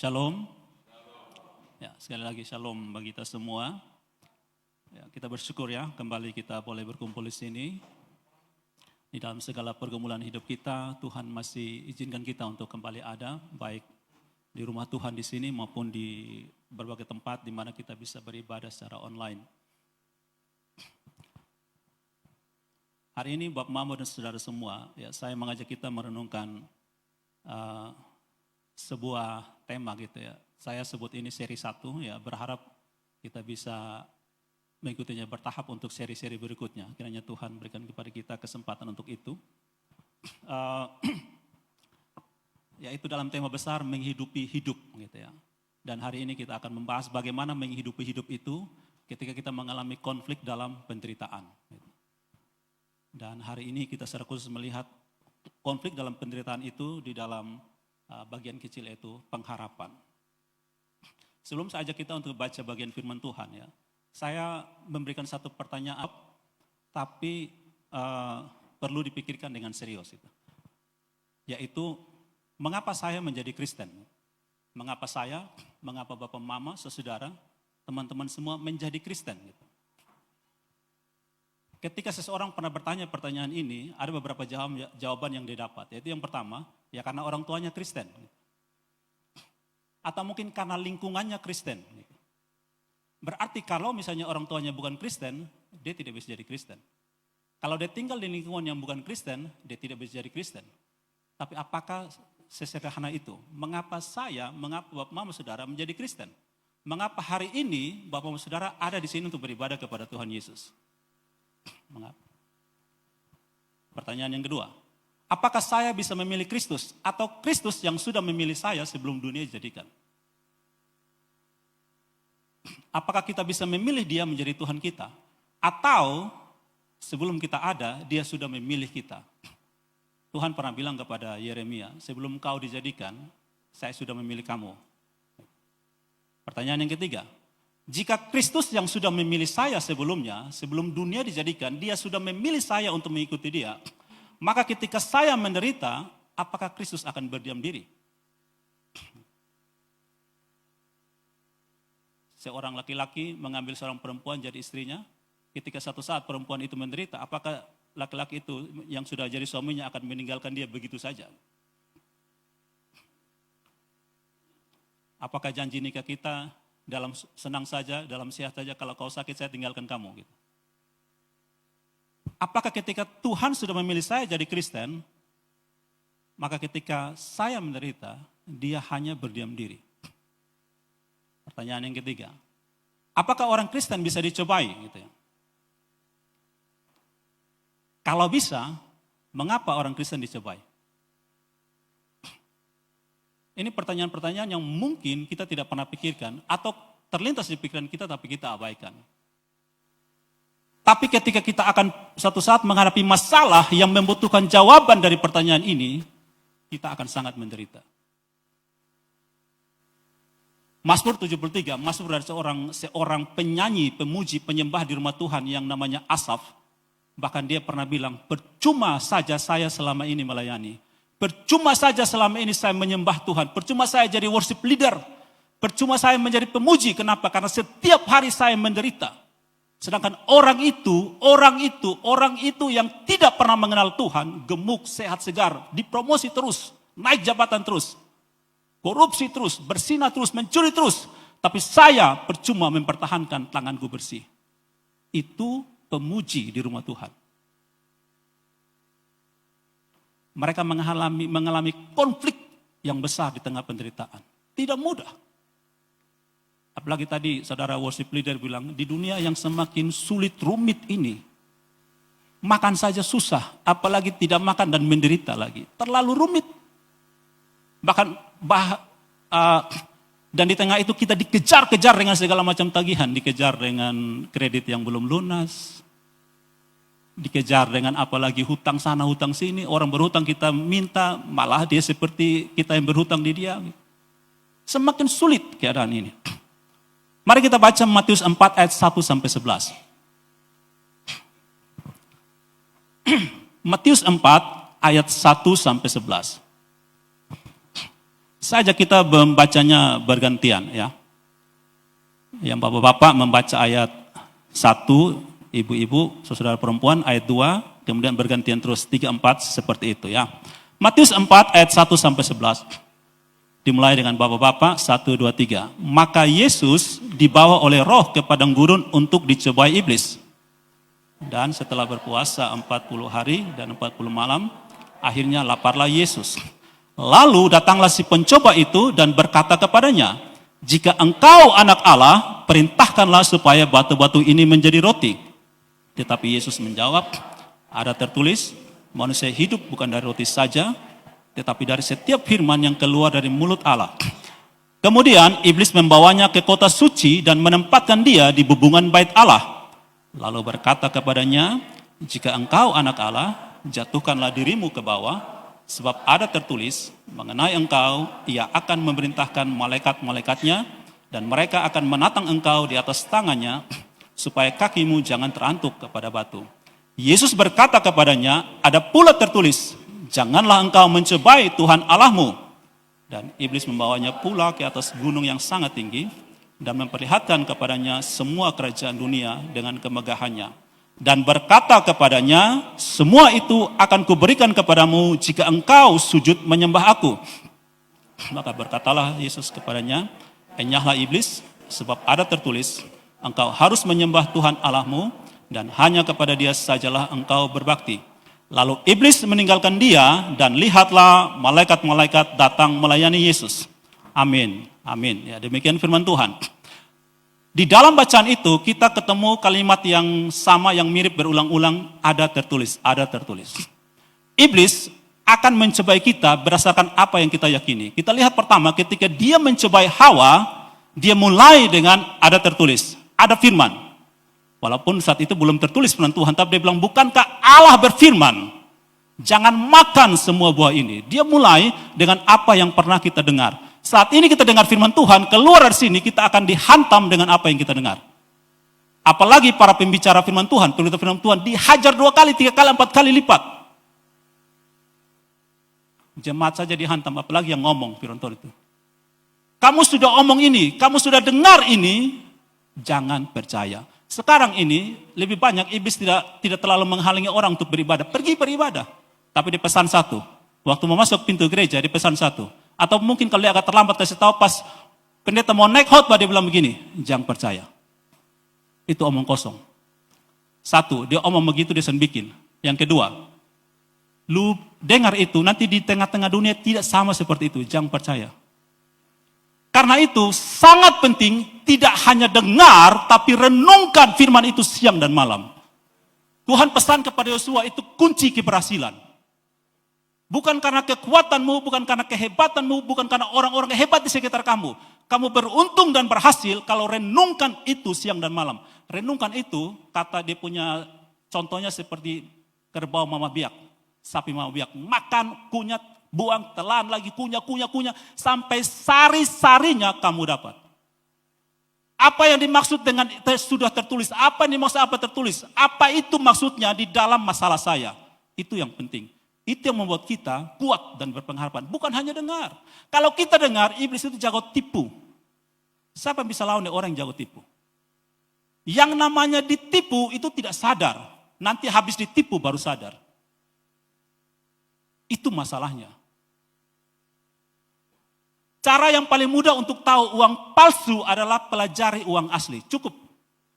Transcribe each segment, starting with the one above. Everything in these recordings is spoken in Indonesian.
Shalom. Ya, sekali lagi shalom bagi kita semua. Ya, kita bersyukur ya kembali kita boleh berkumpul di sini. Di dalam segala pergumulan hidup kita, Tuhan masih izinkan kita untuk kembali ada, baik di rumah Tuhan di sini maupun di berbagai tempat di mana kita bisa beribadah secara online. Hari ini Bapak Mamo dan saudara semua, ya saya mengajak kita merenungkan sebuah tema gitu ya. Saya sebut ini seri 1 ya, berharap kita bisa mengikutinya bertahap untuk seri-seri berikutnya. Kiranya Tuhan berikan kepada kita kesempatan untuk itu. Yaitu dalam tema besar menghidupi hidup gitu ya. Dan hari ini kita akan membahas bagaimana menghidupi hidup itu ketika kita mengalami konflik dalam penderitaan. Gitu. Dan hari ini kita secara khusus melihat konflik dalam penderitaan itu di dalam bagian kecil itu pengharapan. Sebelum saya ajak kita untuk baca bagian firman Tuhan ya, saya memberikan satu pertanyaan, tapi perlu dipikirkan dengan serius itu. Yaitu, mengapa saya menjadi Kristen? Mengapa saya, mengapa Bapak Mama, saudara, teman-teman semua menjadi Kristen? Gitu. Ketika seseorang pernah bertanya pertanyaan ini, ada beberapa jawaban yang dia dapat. Yaitu yang pertama, ya karena orang tuanya Kristen. Atau mungkin karena lingkungannya Kristen. Berarti kalau misalnya orang tuanya bukan Kristen, dia tidak bisa jadi Kristen. Kalau dia tinggal di lingkungan yang bukan Kristen, dia tidak bisa jadi Kristen. Tapi apakah sesederhana itu? Mengapa Bapak Mama Saudara menjadi Kristen? Mengapa hari ini Bapak Mama Saudara ada di sini untuk beribadah kepada Tuhan Yesus? Mengapa? Pertanyaan yang kedua, apakah saya bisa memilih Kristus atau Kristus yang sudah memilih saya sebelum dunia dijadikan? Apakah kita bisa memilih dia menjadi Tuhan kita? Atau sebelum kita ada, dia sudah memilih kita? Tuhan pernah bilang kepada Yeremia, sebelum kau dijadikan, saya sudah memilih kamu. Pertanyaan yang ketiga, jika Kristus yang sudah memilih saya sebelumnya, sebelum dunia dijadikan, dia sudah memilih saya untuk mengikuti dia, maka ketika saya menderita, apakah Kristus akan berdiam diri? Seorang laki-laki mengambil seorang perempuan jadi istrinya, ketika satu saat perempuan itu menderita, apakah laki-laki itu yang sudah jadi suaminya akan meninggalkan dia begitu saja? Apakah janji nikah kita dalam senang saja, dalam sehat saja, kalau kau sakit saya tinggalkan kamu gitu? Apakah ketika Tuhan sudah memilih saya jadi Kristen, maka ketika saya menderita, dia hanya berdiam diri? Pertanyaan yang ketiga, apakah orang Kristen bisa dicobai? Gitu ya. Kalau bisa, mengapa orang Kristen dicobai? Ini pertanyaan-pertanyaan yang mungkin kita tidak pernah pikirkan atau terlintas di pikiran kita tapi kita abaikan. Tapi ketika kita akan suatu saat menghadapi masalah yang membutuhkan jawaban dari pertanyaan ini, kita akan sangat menderita. Mazmur 73, Mazmur dari seorang penyanyi, pemuji, penyembah di rumah Tuhan yang namanya Asaf. Bahkan dia pernah bilang, percuma saja saya selama ini melayani. Percuma saja selama ini saya menyembah Tuhan. Percuma saya jadi worship leader. Percuma saya menjadi pemuji. Kenapa? Karena setiap hari saya menderita. Sedangkan orang itu yang tidak pernah mengenal Tuhan, gemuk, sehat, segar, dipromosi terus, naik jabatan terus, korupsi terus, bersinah terus, mencuri terus. Tapi saya percuma mempertahankan tanganku bersih. Itu pemuji di rumah Tuhan. Mereka mengalami konflik yang besar di tengah penderitaan. Tidak mudah. Apalagi tadi saudara worship leader bilang, di dunia yang semakin sulit, rumit ini, makan saja susah, apalagi tidak makan dan menderita lagi. Terlalu rumit. Dan di tengah itu kita dikejar-kejar dengan segala macam tagihan. Dikejar dengan kredit yang belum lunas. Dikejar dengan apalagi hutang sana, hutang sini. Orang berhutang kita minta, malah dia seperti kita yang berhutang di dia. Semakin sulit keadaan ini. Mari kita baca Matius 4 ayat 1-11. Matius 4 ayat 1-11. Saja kita membacanya bergantian ya. Yang bapak-bapak membaca ayat 1, ibu-ibu, saudara perempuan ayat 2, kemudian bergantian terus 3, 4 seperti itu ya. Matius 4 ayat 1 sampai 11. Dimulai dengan bapak-bapak 1, 2, 3. Maka Yesus dibawa oleh Roh ke padang gurun untuk dicobai iblis. Dan setelah berpuasa 40 hari dan 40 malam, akhirnya laparlah Yesus. Lalu datanglah si pencoba itu dan berkata kepadanya, jika engkau anak Allah, perintahkanlah supaya batu-batu ini menjadi roti. Tetapi Yesus menjawab, ada tertulis, manusia hidup bukan dari roti saja, tetapi dari setiap firman yang keluar dari mulut Allah. Kemudian iblis membawanya ke kota suci dan menempatkan dia di bubungan bait Allah. Lalu berkata kepadanya, jika engkau anak Allah, jatuhkanlah dirimu ke bawah, sebab ada tertulis, mengenai engkau, ia akan memerintahkan malaikat-malaikatnya, dan mereka akan menatang engkau di atas tangannya, supaya kakimu jangan terantuk kepada batu. Yesus berkata kepadanya, ada pula tertulis, janganlah engkau mencobai Tuhan Allahmu. Dan iblis membawanya pula ke atas gunung yang sangat tinggi, dan memperlihatkan kepadanya semua kerajaan dunia dengan kemegahannya. Dan berkata kepadanya, semua itu akan kuberikan kepadamu jika engkau sujud menyembah aku. Maka berkatalah Yesus kepadanya, enyahlah iblis, sebab ada tertulis, engkau harus menyembah Tuhan Allahmu, dan hanya kepada dia sajalah engkau berbakti. Lalu iblis meninggalkan dia, dan lihatlah malaikat-malaikat datang melayani Yesus. Amin. Amin. Ya, demikian firman Tuhan. Di dalam bacaan itu kita ketemu kalimat yang sama yang mirip berulang-ulang, ada tertulis, ada tertulis. Iblis akan mencobai kita berdasarkan apa yang kita yakini. Kita lihat pertama ketika dia mencobai Hawa, dia mulai dengan ada tertulis, ada firman. Walaupun saat itu belum tertulis firman Tuhan, tapi dia bilang, bukankah Allah berfirman, jangan makan semua buah ini. Dia mulai dengan apa yang pernah kita dengar. Saat ini kita dengar firman Tuhan, keluar dari sini kita akan dihantam dengan apa yang kita dengar. Apalagi para pembicara firman Tuhan, pendeta firman Tuhan dihajar 2 kali, 3 kali, 4 kali lipat. Jemaat saja dihantam, apalagi yang ngomong firman Tuhan itu. Kamu sudah omong ini, kamu sudah dengar ini, jangan percaya. Sekarang ini lebih banyak iblis tidak terlalu menghalangi orang untuk beribadah. Pergi beribadah. Tapi dipesan satu. Waktu mau masuk pintu gereja dipesan satu. Atau mungkin kalau dia agak terlambat kasih tahu pas pendeta mau naik khotbah dia bilang begini, jangan percaya. Itu omong kosong. Satu, dia omong begitu dia bikin. Yang kedua, lu dengar itu nanti di tengah-tengah dunia tidak sama seperti itu, jangan percaya. Karena itu sangat penting tidak hanya dengar tapi renungkan firman itu siang dan malam. Tuhan pesan kepada Yosua itu kunci keberhasilan. Bukan karena kekuatanmu, bukan karena kehebatanmu, bukan karena orang-orang hebat di sekitar kamu. Kamu beruntung dan berhasil kalau renungkan itu siang dan malam. Renungkan itu, kata dia punya contohnya seperti kerbau mama biak, sapi mama biak. Makan, kunyat, buang, telan lagi, kunyah, sampai sari-sarinya kamu dapat. Apa yang dimaksud dengan sudah tertulis? Apa yang dimaksud apa tertulis? Apa itu maksudnya di dalam masalah saya? Itu yang penting. Itu yang membuat kita kuat dan berpengharapan. Bukan hanya dengar. Kalau kita dengar, iblis itu jago tipu. Siapa yang bisa lawan orang yang jago tipu? Yang namanya ditipu itu tidak sadar. Nanti habis ditipu baru sadar. Itu masalahnya. Cara yang paling mudah untuk tahu uang palsu adalah pelajari uang asli. Cukup.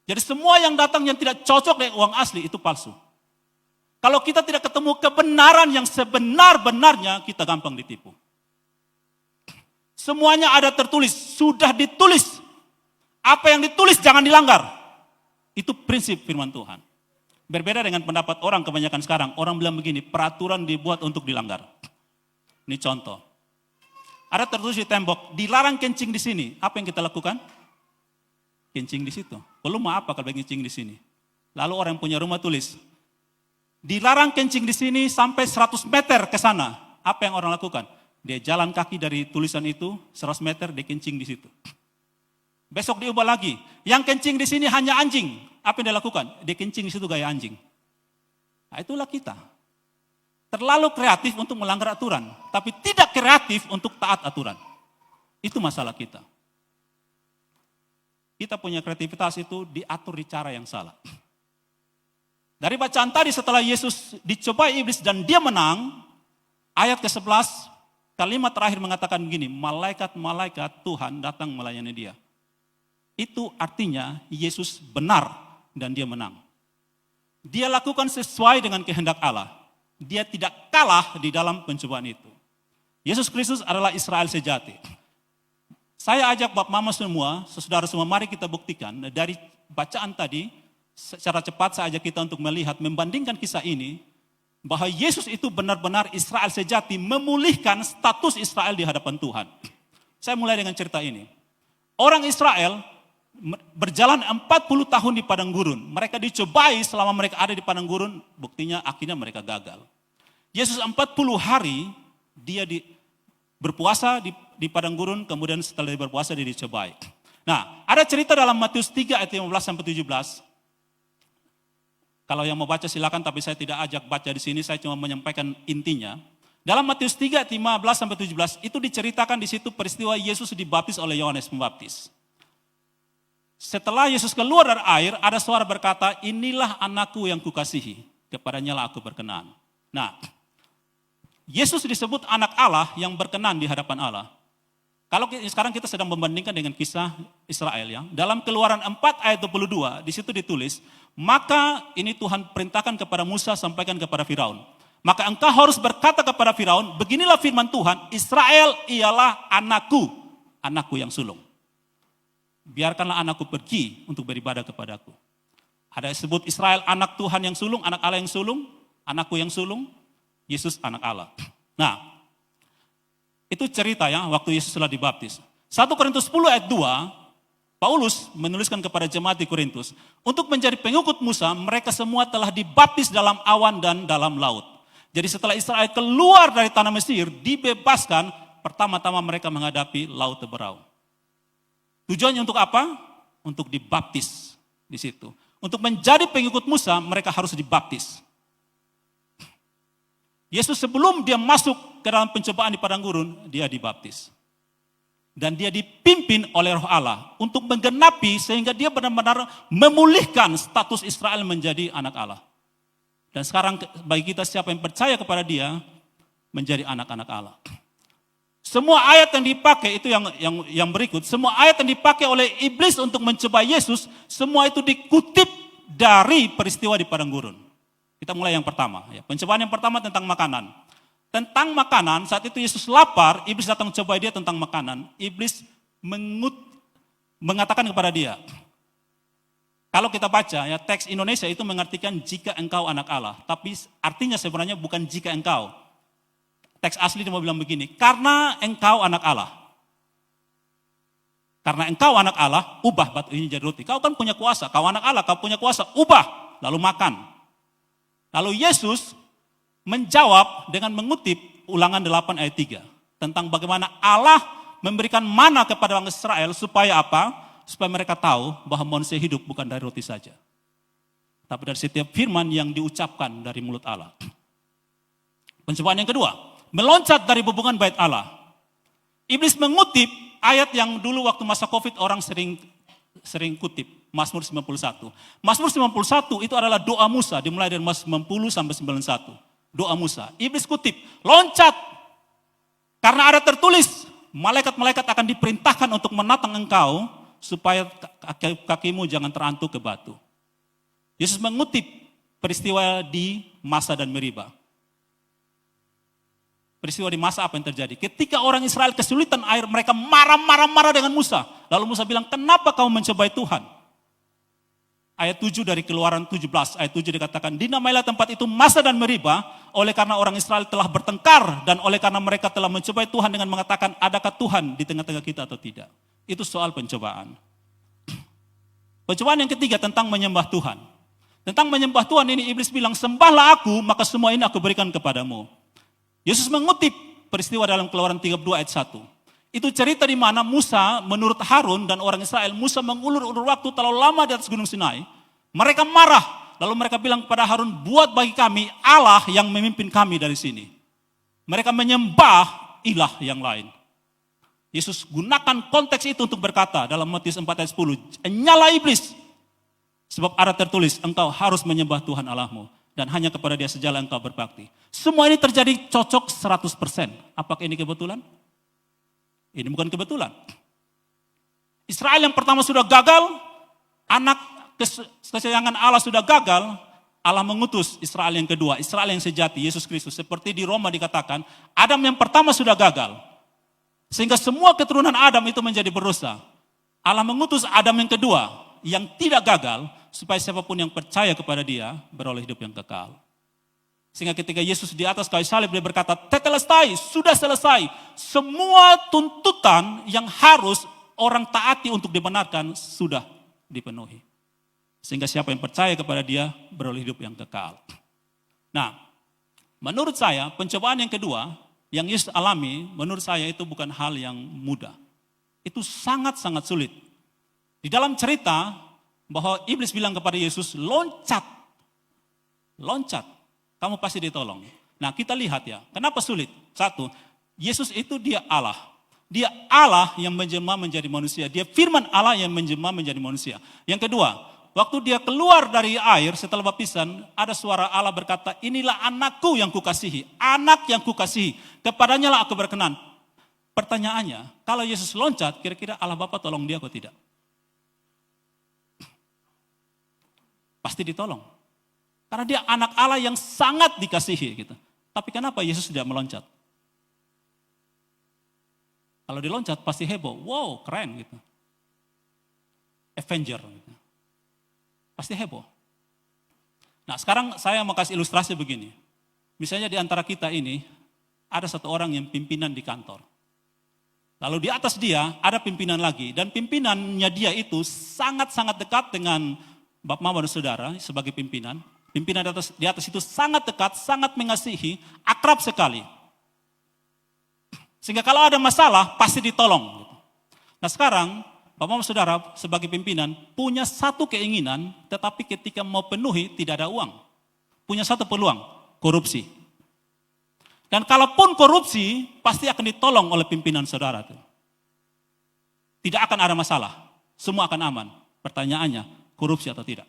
Jadi semua yang datang yang tidak cocok dengan uang asli itu palsu. Kalau kita tidak ketemu kebenaran yang sebenar-benarnya, kita gampang ditipu. Semuanya ada tertulis, sudah ditulis. Apa yang ditulis jangan dilanggar. Itu prinsip firman Tuhan. Berbeda dengan pendapat orang kebanyakan sekarang. Orang bilang begini, peraturan dibuat untuk dilanggar. Ini contoh. Ada tertulis di tembok, dilarang kencing di sini. Apa yang kita lakukan? Kencing di situ. Belum mau apa kalau kencing di sini. Lalu orang yang punya rumah tulis, dilarang kencing di sini sampai 100 meter ke sana. Apa yang orang lakukan? Dia jalan kaki dari tulisan itu 100 meter, dia kencing di situ. Besok diubah lagi. Yang kencing di sini hanya anjing. Apa yang dia lakukan? Dia kencing di situ gaya anjing. Nah, itulah kita. Terlalu kreatif untuk melanggar aturan, tapi tidak kreatif untuk taat aturan. Itu masalah kita. Kita punya kreativitas itu diatur di cara yang salah. Dari bacaan tadi setelah Yesus dicobai iblis dan dia menang, ayat ke-11, kalimat terakhir mengatakan begini, malaikat-malaikat Tuhan datang melayani dia. Itu artinya Yesus benar dan dia menang. Dia lakukan sesuai dengan kehendak Allah. Dia tidak kalah di dalam pencobaan itu. Yesus Kristus adalah Israel sejati. Saya ajak Bapak Mama semua, saudara semua, mari kita buktikan dari bacaan tadi, secara cepat saya ajak kita untuk melihat, membandingkan kisah ini, bahwa Yesus itu benar-benar Israel sejati, memulihkan status Israel di hadapan Tuhan. Saya mulai dengan cerita ini. Orang Israel berjalan 40 tahun di padang gurun. Mereka dicobai selama mereka ada di padang gurun, buktinya akhirnya mereka gagal. Yesus 40 hari, dia berpuasa di padang gurun, kemudian setelah dia berpuasa dia dicobai. Nah, ada cerita dalam Matius 3 ayat 15-17. Kalau yang mau baca silakan, tapi saya tidak ajak baca di sini, saya cuma menyampaikan intinya. Dalam Matius 3 ayat 15-17 itu diceritakan di situ peristiwa Yesus dibaptis oleh Yohanes Pembaptis. Setelah Yesus keluar dari air, ada suara berkata, inilah anakku yang kukasihi, kepadanya lah aku berkenan. Nah, Yesus disebut anak Allah yang berkenan di hadapan Allah. Kalau sekarang kita sedang membandingkan dengan kisah Israel ya. Dalam Keluaran 4 ayat 22, di situ ditulis, maka ini Tuhan perintahkan kepada Musa, sampaikan kepada Firaun. Maka engkau harus berkata kepada Firaun, beginilah firman Tuhan, Israel ialah anakku, anakku yang sulung. Biarkanlah anakku pergi untuk beribadah kepadaku. Ada yang sebut Israel anak Tuhan yang sulung, anak Allah yang sulung, anakku yang sulung, Yesus anak Allah. Nah, itu cerita ya waktu Yesus telah dibaptis. 1 Korintus 10 ayat 2, Paulus menuliskan kepada jemaat di Korintus, untuk menjadi pengikut Musa, mereka semua telah dibaptis dalam awan dan dalam laut. Jadi setelah Israel keluar dari tanah Mesir, dibebaskan, pertama-tama mereka menghadapi laut Teberau. Tujuannya untuk apa? Untuk dibaptis di situ. Untuk menjadi pengikut Musa, mereka harus dibaptis. Yesus sebelum dia masuk ke dalam pencobaan di padang gurun, dia dibaptis. Dan dia dipimpin oleh Roh Allah untuk menggenapi sehingga dia benar-benar memulihkan status Israel menjadi anak Allah. Dan sekarang bagi kita siapa yang percaya kepada dia, menjadi anak-anak Allah. Semua ayat yang dipakai itu yang berikut, semua ayat yang dipakai oleh iblis untuk mencoba Yesus, semua itu dikutip dari peristiwa di padang gurun. Kita mulai yang pertama. Ya. Pencobaan yang pertama tentang makanan. Tentang makanan, saat itu Yesus lapar, iblis datang mencoba dia tentang makanan. Iblis mengatakan kepada dia, kalau kita baca ya teks Indonesia itu mengartikan jika engkau anak Allah. Tapi artinya sebenarnya bukan jika engkau. Teks asli dia mau bilang begini, karena engkau anak Allah. Karena engkau anak Allah, ubah batu ini jadi roti. Kau kan punya kuasa, kau anak Allah, kau punya kuasa, ubah, lalu makan. Lalu Yesus menjawab dengan mengutip Ulangan 8 ayat 3. Tentang bagaimana Allah memberikan mana kepada orang Israel supaya apa? Supaya mereka tahu bahwa manusia hidup bukan dari roti saja. Tapi dari setiap firman yang diucapkan dari mulut Allah. Pencobaan yang kedua, meloncat dari hubungan bait Allah. Iblis mengutip ayat yang dulu waktu masa Covid orang sering kutip, Mazmur 91. Mazmur 91 itu adalah doa Musa, dimulai dari Mazmur 90 sampai 91. Doa Musa. Iblis kutip, loncat. Karena ada tertulis, malaikat-malaikat akan diperintahkan untuk menatang engkau supaya kakimu jangan terantuk ke batu. Yesus mengutip peristiwa di Masa dan Meriba. Peristiwa di Masa apa yang terjadi? Ketika orang Israel kesulitan air, mereka marah dengan Musa. Lalu Musa bilang, kenapa kau mencobai Tuhan? Ayat 7 dari Keluaran 17, ayat 7 dikatakan, dinamailah tempat itu Masa dan Meriba, oleh karena orang Israel telah bertengkar, dan oleh karena mereka telah mencobai Tuhan dengan mengatakan, adakah Tuhan di tengah-tengah kita atau tidak? Itu soal pencobaan. Pencobaan yang ketiga tentang menyembah Tuhan. Tentang menyembah Tuhan ini iblis bilang, sembahlah aku, maka semua ini aku berikan kepadamu. Yesus mengutip peristiwa dalam Keluaran 32 ayat 1. Itu cerita di mana Musa menurut Harun dan orang Israel, Musa mengulur-ulur waktu terlalu lama di atas Gunung Sinai. Mereka marah, lalu mereka bilang kepada Harun, buat bagi kami Allah yang memimpin kami dari sini. Mereka menyembah ilah yang lain. Yesus gunakan konteks itu untuk berkata dalam Matius 4 ayat 10, "Nyala iblis, sebab ada tertulis, engkau harus menyembah Tuhan Allahmu, dan hanya kepada Dia sajalah engkau berbakti." Semua ini terjadi cocok 100%. Apakah ini kebetulan? Ini bukan kebetulan. Israel yang pertama sudah gagal, anak kesayangan Allah sudah gagal, Allah mengutus Israel yang kedua, Israel yang sejati, Yesus Kristus. Seperti di Roma dikatakan, Adam yang pertama sudah gagal. Sehingga semua keturunan Adam itu menjadi berdosa. Allah mengutus Adam yang kedua, yang tidak gagal, supaya siapapun yang percaya kepada Dia beroleh hidup yang kekal. Sehingga ketika Yesus di atas kayu salib, Dia berkata, "Tetelestai, sudah selesai. Semua tuntutan yang harus orang taati untuk dibenarkan sudah dipenuhi." Sehingga siapa yang percaya kepada Dia beroleh hidup yang kekal. Nah, menurut saya pencobaan yang kedua yang Yesus alami, menurut saya itu bukan hal yang mudah. Itu sangat-sangat sulit. Di dalam cerita bahwa iblis bilang kepada Yesus, "Loncat, loncat, kamu pasti ditolong." Nah, kita lihat ya, kenapa sulit? Satu, Yesus itu Dia Allah. Dia Allah yang menjelma menjadi manusia. Dia firman Allah yang menjelma menjadi manusia. Yang kedua, waktu Dia keluar dari air setelah baptisan, ada suara Allah berkata, "Inilah anakku yang kukasihi, anak yang kukasihi, kepadanya lah aku berkenan." Pertanyaannya, kalau Yesus loncat, kira-kira Allah Bapa tolong Dia atau tidak? Pasti ditolong. Karena Dia anak Allah yang sangat dikasihi gitu. Tapi kenapa Yesus tidak meloncat? Kalau diloncat pasti heboh, wow keren gitu. Avenger gitu. Pasti heboh. Nah, sekarang saya mau kasih ilustrasi begini. Misalnya di antara kita ini, ada satu orang yang pimpinan di kantor. Lalu di atas dia ada pimpinan lagi. Dan pimpinannya dia itu sangat-sangat dekat dengan Bapak Mama dan Saudara sebagai pimpinan. Pimpinan di atas itu sangat dekat, sangat mengasihi, akrab sekali. Sehingga kalau ada masalah, pasti ditolong. Nah sekarang, Bapak Saudara sebagai pimpinan punya satu keinginan, tetapi ketika mau penuhi tidak ada uang. Punya satu peluang, korupsi. Dan kalaupun korupsi, pasti akan ditolong oleh pimpinan saudara. Tidak akan ada masalah, semua akan aman. Pertanyaannya, korupsi atau tidak?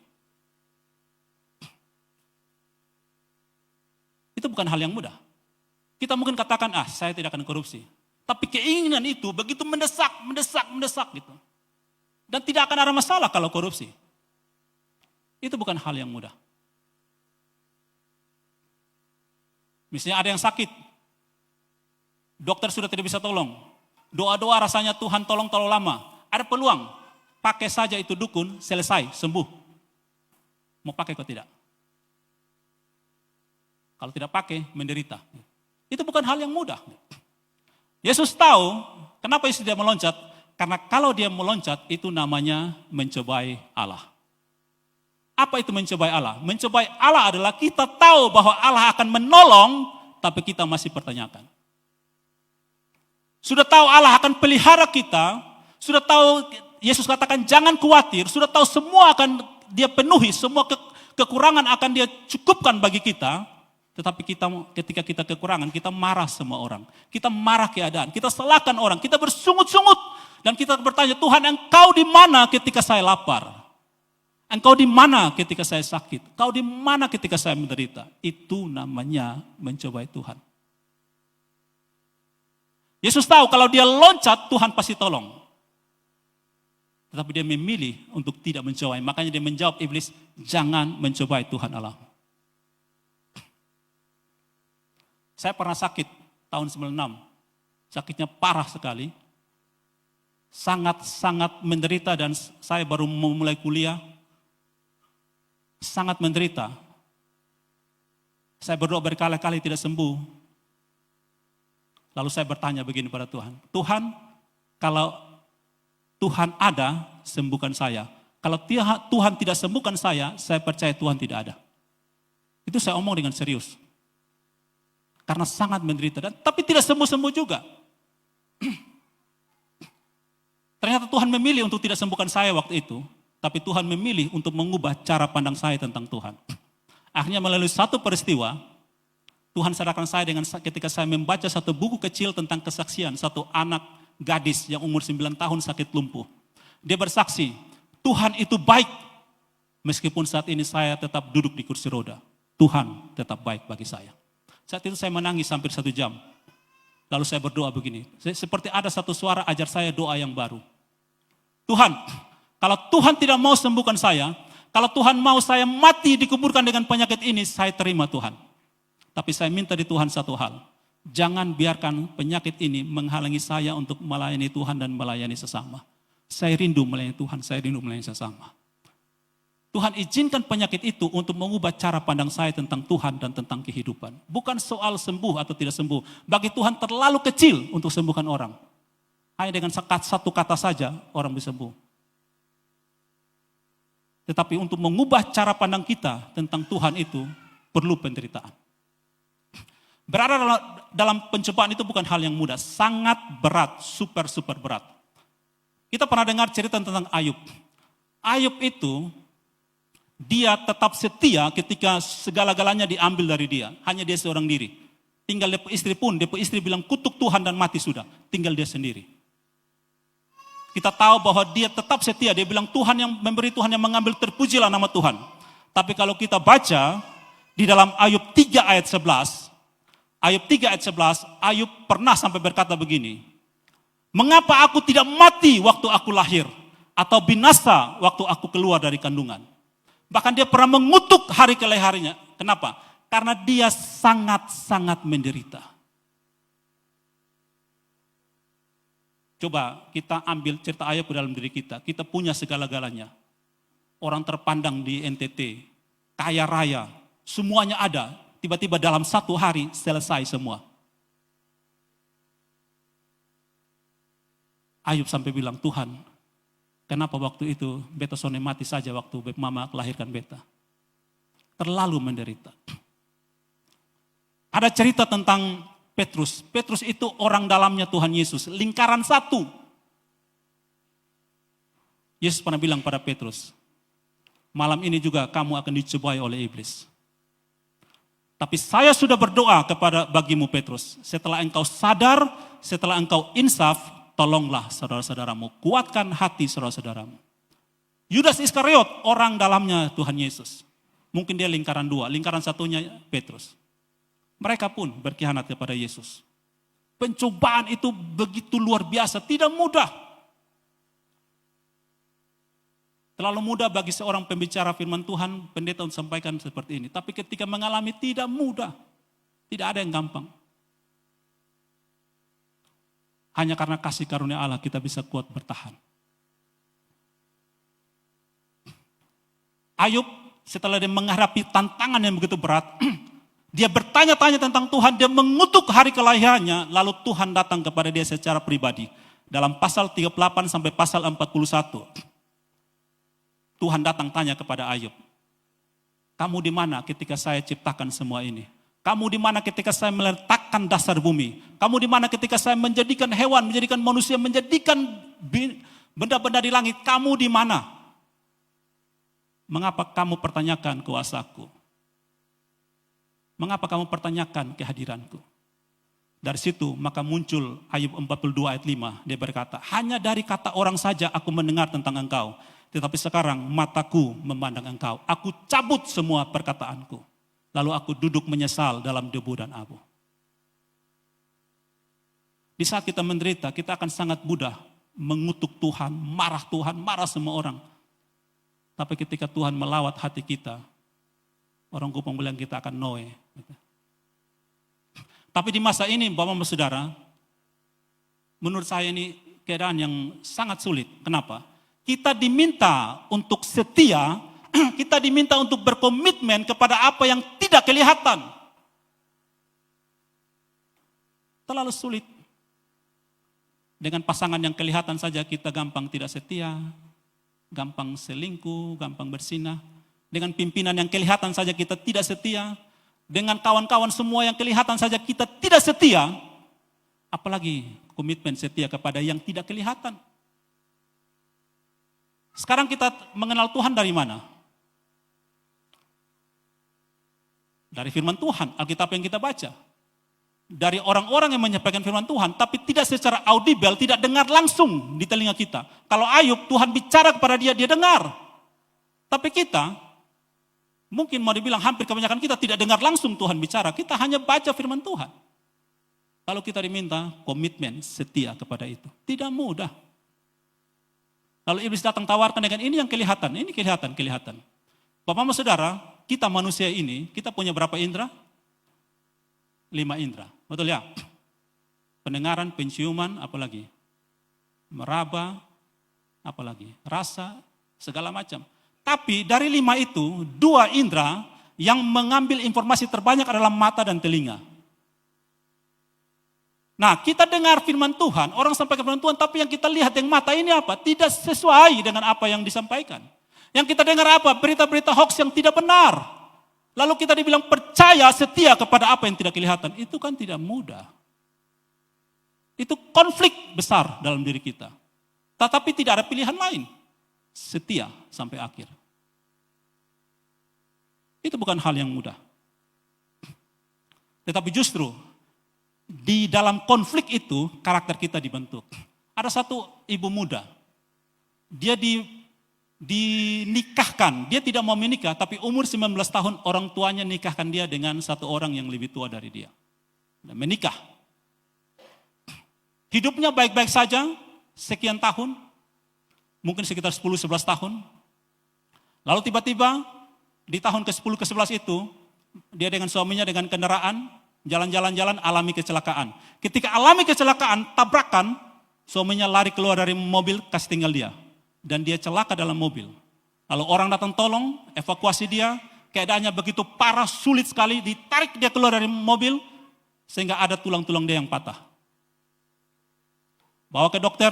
Itu bukan hal yang mudah. Kita mungkin katakan, saya tidak akan korupsi. Tapi keinginan itu begitu mendesak gitu. Dan tidak akan ada masalah kalau korupsi. Itu bukan hal yang mudah. Misalnya ada yang sakit. Dokter sudah tidak bisa tolong. Doa-doa rasanya Tuhan tolong terlalu lama. Ada peluang. Pakai saja itu dukun, selesai, sembuh. Mau pakai atau tidak? Kalau tidak pakai, menderita. Itu bukan hal yang mudah. Yesus tahu kenapa Yesus tidak meloncat. Karena kalau dia meloncat itu namanya mencobai Allah. Apa itu mencobai Allah? Mencobai Allah adalah kita tahu bahwa Allah akan menolong, tapi kita masih pertanyakan. Sudah tahu Allah akan pelihara kita, sudah tahu Yesus katakan jangan khawatir, sudah tahu semua akan Dia penuhi, semua kekurangan akan Dia cukupkan bagi kita. Tetapi ketika kita kekurangan, kita marah sama orang. Kita marah keadaan, kita salahkan orang, kita bersungut-sungut. Dan kita bertanya, Tuhan Engkau di mana ketika saya lapar? Engkau di mana ketika saya sakit? Engkau di mana ketika saya menderita? Itu namanya mencobai Tuhan. Yesus tahu kalau dia loncat, Tuhan pasti tolong. Tetapi dia memilih untuk tidak mencobai. Makanya dia menjawab iblis, jangan mencobai Tuhan Allah. Saya pernah sakit tahun 96. Sakitnya parah sekali. Sangat-sangat menderita dan saya baru memulai kuliah. Sangat menderita. Saya berdoa berkali-kali tidak sembuh. Lalu saya bertanya begini pada Tuhan. Tuhan, kalau Tuhan ada, sembuhkan saya. Kalau Tuhan tidak sembuhkan saya percaya Tuhan tidak ada. Itu saya omong dengan serius. Karena sangat menderita. Tapi tidak sembuh-sembuh juga. Ternyata Tuhan memilih untuk tidak sembuhkan saya waktu itu. Tapi Tuhan memilih untuk mengubah cara pandang saya tentang Tuhan. Akhirnya melalui satu peristiwa, Tuhan sadarkan saya ketika saya membaca satu buku kecil tentang kesaksian. Satu anak gadis yang umur 9 tahun sakit lumpuh. Dia bersaksi, Tuhan itu baik. Meskipun saat ini saya tetap duduk di kursi roda, Tuhan tetap baik bagi saya. Saat itu saya menangis hampir 1 jam. Lalu saya berdoa begini, seperti ada satu suara ajar saya doa yang baru. Tuhan, kalau Tuhan tidak mau sembuhkan saya, kalau Tuhan mau saya mati dikuburkan dengan penyakit ini, saya terima Tuhan. Tapi saya minta di Tuhan satu hal, jangan biarkan penyakit ini menghalangi saya untuk melayani Tuhan dan melayani sesama. Saya rindu melayani Tuhan, saya rindu melayani sesama. Tuhan izinkan penyakit itu untuk mengubah cara pandang saya tentang Tuhan dan tentang kehidupan. Bukan soal sembuh atau tidak sembuh. Bagi Tuhan terlalu kecil untuk sembuhkan orang. Hanya dengan satu kata saja orang bisa sembuh. Tetapi untuk mengubah cara pandang kita tentang Tuhan itu perlu penderitaan. Berada dalam pencobaan itu bukan hal yang mudah. Sangat berat, super berat. Kita pernah dengar cerita tentang Ayub. Ayub itu dia tetap setia ketika segala-galanya diambil dari dia. Hanya dia seorang diri. Tinggal dia istri bilang kutuk Tuhan dan mati sudah. Tinggal dia sendiri. Kita tahu bahwa dia tetap setia. Dia bilang Tuhan yang memberi, Tuhan yang mengambil, terpujilah nama Tuhan. Tapi kalau kita baca di dalam Ayub 3 ayat 11. Ayub 3 ayat 11, Ayub pernah sampai berkata begini. Mengapa aku tidak mati waktu aku lahir? Atau binasa waktu aku keluar dari kandungan? Bahkan dia pernah mengutuk hari ke harinya. Kenapa? Karena dia sangat-sangat menderita. Coba kita ambil cerita Ayub dalam diri kita. Kita punya segala-galanya. Orang terpandang di NTT, kaya raya, semuanya ada. Tiba-tiba dalam 1 hari selesai semua. Ayub sampai bilang, Tuhan, kenapa waktu itu beta sone mati saja waktu mama melahirkan beta. Terlalu menderita. Ada cerita tentang Petrus. Petrus itu orang dalamnya Tuhan Yesus. Lingkaran satu. Yesus pernah bilang pada Petrus, malam ini juga kamu akan dicobai oleh iblis. Tapi saya sudah berdoa bagimu Petrus. Setelah engkau sadar, setelah engkau insaf, tolonglah saudara-saudaramu, kuatkan hati saudara-saudaramu. Yudas Iskariot, orang dalamnya Tuhan Yesus. Mungkin dia lingkaran 2, lingkaran satunya Petrus. Mereka pun berkhianat kepada Yesus. Pencobaan itu begitu luar biasa, tidak mudah. Terlalu mudah bagi seorang pembicara firman Tuhan, pendeta untuk sampaikan seperti ini. Tapi ketika mengalami tidak mudah, tidak ada yang gampang. Hanya karena kasih karunia Allah kita bisa kuat bertahan. Ayub setelah dia menghadapi tantangan yang begitu berat, dia bertanya-tanya tentang Tuhan, dia mengutuk hari kelahirannya, lalu Tuhan datang kepada dia secara pribadi. Dalam pasal 38 sampai pasal 41, Tuhan datang tanya kepada Ayub, kamu di mana ketika saya ciptakan semua ini? Kamu di mana ketika saya meletakkan dasar bumi? Kamu di mana ketika saya menjadikan hewan, menjadikan manusia, menjadikan benda-benda di langit? Kamu di mana? Mengapa kamu pertanyakan kuasaku? Mengapa kamu pertanyakan kehadiranku? Dari situ maka muncul Ayub 42 ayat 5. Dia berkata, hanya dari kata orang saja aku mendengar tentang engkau. Tetapi sekarang mataku memandang engkau. Aku cabut semua perkataanku. Lalu aku duduk menyesal dalam debu dan abu. Di saat kita menderita, kita akan sangat mudah mengutuk Tuhan, marah semua orang. Tapi ketika Tuhan melawat hati kita, orang kupang bilang kita akan noe. Tapi di masa ini, Bapak-Bapak Saudara, menurut saya ini keadaan yang sangat sulit. Kenapa? Kita diminta untuk setia, kita diminta untuk berkomitmen kepada apa yang tidak kelihatan. Terlalu sulit. Dengan pasangan yang kelihatan saja kita gampang tidak setia, gampang selingkuh, gampang bersinah. Dengan pimpinan yang kelihatan saja kita tidak setia. Dengan kawan-kawan semua yang kelihatan saja kita tidak setia. Apalagi komitmen setia kepada yang tidak kelihatan. Sekarang kita mengenal Tuhan dari mana? Dari firman Tuhan, Alkitab yang kita baca. dari orang-orang yang menyampaikan firman Tuhan, tapi tidak secara audible, tidak dengar langsung di telinga kita. Kalau Ayub, Tuhan bicara kepada dia, dia dengar. Tapi kita, mungkin mau dibilang hampir kebanyakan kita tidak dengar langsung Tuhan bicara, kita hanya baca firman Tuhan. Kalau kita diminta komitmen, setia kepada itu, tidak mudah. Lalu iblis datang tawarkan dengan ini yang kelihatan, ini kelihatan. Bapak Mama Saudara, kita manusia ini, kita punya berapa indera? 5 indera, betul ya? Pendengaran, penciuman, apalagi? Meraba, apalagi? Rasa, segala macam. Tapi dari 5 itu, 2 indera yang mengambil informasi terbanyak adalah mata dan telinga. Nah, kita dengar firman Tuhan, orang sampaikan firman Tuhan, tapi yang kita lihat yang mata ini apa? Tidak sesuai dengan apa yang disampaikan. Yang kita dengar apa? Berita-berita hoax yang tidak benar. Lalu kita dibilang percaya, setia kepada apa yang tidak kelihatan. Itu kan tidak mudah. Itu konflik besar dalam diri kita. Tetapi tidak ada pilihan lain. Setia sampai akhir. Itu bukan hal yang mudah. Tetapi justru di dalam konflik itu karakter kita dibentuk. Ada satu ibu muda. Dia dinikahkan, dia tidak mau menikah, tapi umur 19 tahun orang tuanya nikahkan dia dengan satu orang yang lebih tua dari dia. Dan menikah. Hidupnya baik-baik saja, sekian tahun, mungkin sekitar 10-11 tahun. Lalu tiba-tiba di tahun ke-10 ke-11 itu, dia dengan suaminya dengan kendaraan, jalan-jalan alami kecelakaan. Ketika alami kecelakaan, tabrakan, suaminya lari keluar dari mobil, kasih tinggal dia. Dan dia celaka dalam mobil. Lalu orang datang tolong, evakuasi dia, keadaannya begitu parah, sulit sekali, ditarik dia keluar dari mobil, sehingga ada tulang-tulang dia yang patah. Bawa ke dokter,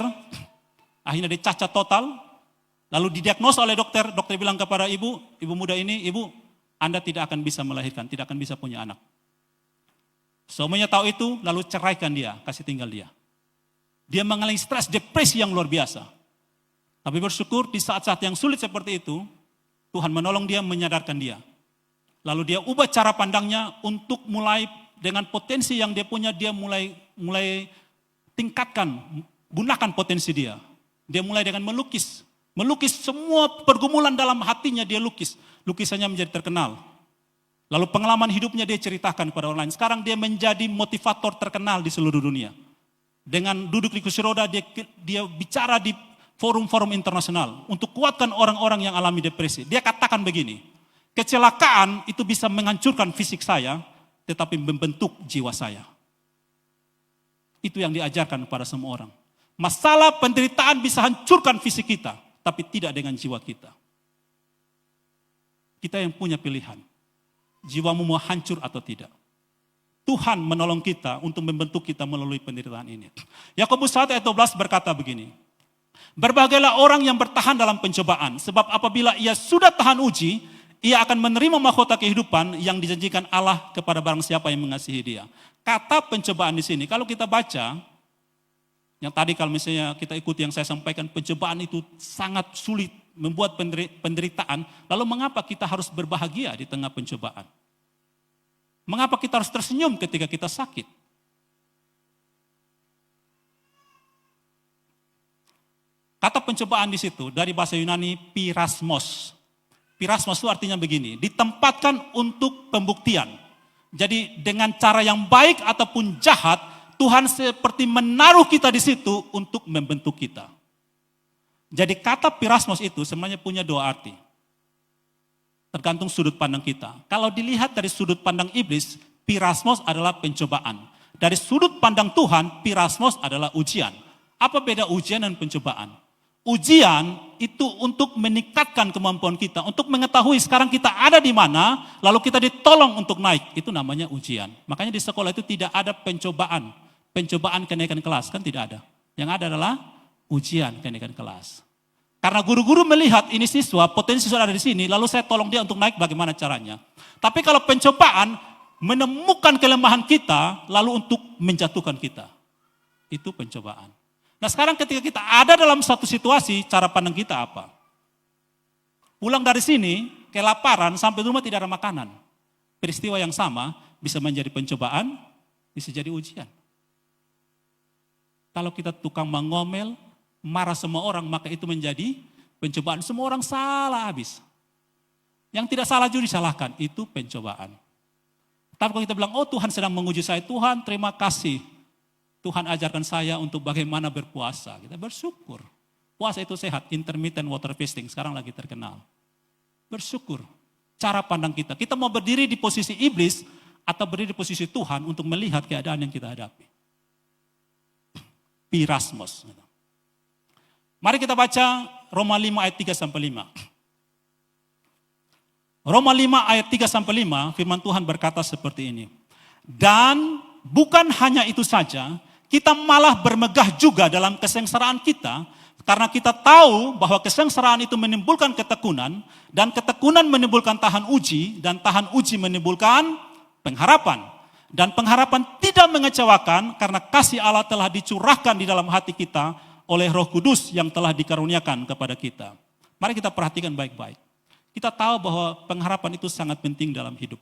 akhirnya dicacat total, lalu didiagnosa oleh dokter bilang kepada ibu muda ini, ibu, Anda tidak akan bisa melahirkan, tidak akan bisa punya anak. Suaminya tahu itu, lalu ceraikan dia, kasih tinggal dia. Dia mengalami stres, depresi yang luar biasa. Tapi bersyukur di saat-saat yang sulit seperti itu, Tuhan menolong dia, menyadarkan dia. Lalu dia ubah cara pandangnya untuk mulai dengan potensi yang dia punya, dia mulai tingkatkan, gunakan potensi dia. Dia mulai dengan melukis. Melukis semua pergumulan dalam hatinya dia lukis. Lukisannya menjadi terkenal. Lalu pengalaman hidupnya dia ceritakan kepada orang lain. Sekarang dia menjadi motivator terkenal di seluruh dunia. Dengan duduk di kursi roda, dia bicara di forum-forum internasional untuk kuatkan orang-orang yang alami depresi. Dia katakan begini, kecelakaan itu bisa menghancurkan fisik saya, tetapi membentuk jiwa saya. Itu yang diajarkan kepada semua orang. Masalah penderitaan bisa hancurkan fisik kita, tapi tidak dengan jiwa kita. Kita yang punya pilihan. Jiwamu mau hancur atau tidak. Tuhan menolong kita untuk membentuk kita melalui penderitaan ini. Yakobus 1 ayat 12 berkata begini. Berbahagialah orang yang bertahan dalam pencobaan. Sebab apabila ia sudah tahan uji, ia akan menerima mahkota kehidupan yang dijanjikan Allah kepada barang siapa yang mengasihi dia. Kata pencobaan di sini, kalau kita baca, yang tadi kalau misalnya kita ikuti yang saya sampaikan, pencobaan itu sangat sulit, membuat penderitaan. Lalu mengapa kita harus berbahagia di tengah pencobaan? Mengapa kita harus tersenyum ketika kita sakit? Kata pencobaan di situ dari bahasa Yunani pirasmos. Pirasmos itu artinya begini, ditempatkan untuk pembuktian. Jadi dengan cara yang baik ataupun jahat, Tuhan seperti menaruh kita di situ untuk membentuk kita. Jadi kata pirasmos itu sebenarnya punya dua arti. Tergantung sudut pandang kita. Kalau dilihat dari sudut pandang iblis, pirasmos adalah pencobaan. Dari sudut pandang Tuhan, pirasmos adalah ujian. Apa beda ujian dan pencobaan? Ujian itu untuk meningkatkan kemampuan kita, untuk mengetahui sekarang kita ada di mana, lalu kita ditolong untuk naik. Itu namanya ujian. Makanya di sekolah itu tidak ada pencobaan. Pencobaan kenaikan kelas, kan tidak ada. Yang ada adalah ujian kenaikan kelas. Karena guru-guru melihat ini siswa, potensi siswa ada di sini, lalu saya tolong dia untuk naik bagaimana caranya. Tapi kalau pencobaan, menemukan kelemahan kita, lalu untuk menjatuhkan kita. Itu pencobaan. Nah sekarang ketika kita ada dalam satu situasi, cara pandang kita apa? Pulang dari sini, kelaparan, sampai rumah tidak ada makanan. Peristiwa yang sama bisa menjadi pencobaan, bisa jadi ujian. Kalau kita tukang mengomel, marah semua orang, maka itu menjadi pencobaan. Semua orang salah habis. Yang tidak salah juga disalahkan, itu pencobaan. Tapi kalau kita bilang, oh Tuhan sedang menguji saya, Tuhan terima kasih. Tuhan ajarkan saya untuk bagaimana berpuasa. Kita bersyukur. Puasa itu sehat, intermittent water fasting, sekarang lagi terkenal. Bersyukur. Cara pandang kita. Kita mau berdiri di posisi iblis, atau berdiri di posisi Tuhan untuk melihat keadaan yang kita hadapi. Pirasmos. Mari kita baca Roma 5 ayat 3-5. Roma 5 ayat 3-5, firman Tuhan berkata seperti ini. Dan bukan hanya itu saja, kita malah bermegah juga dalam kesengsaraan kita, karena kita tahu bahwa kesengsaraan itu menimbulkan ketekunan, dan ketekunan menimbulkan tahan uji, dan tahan uji menimbulkan pengharapan. Dan pengharapan tidak mengecewakan karena kasih Allah telah dicurahkan di dalam hati kita oleh Roh Kudus yang telah dikaruniakan kepada kita. Mari kita perhatikan baik-baik. Kita tahu bahwa pengharapan itu sangat penting dalam hidup.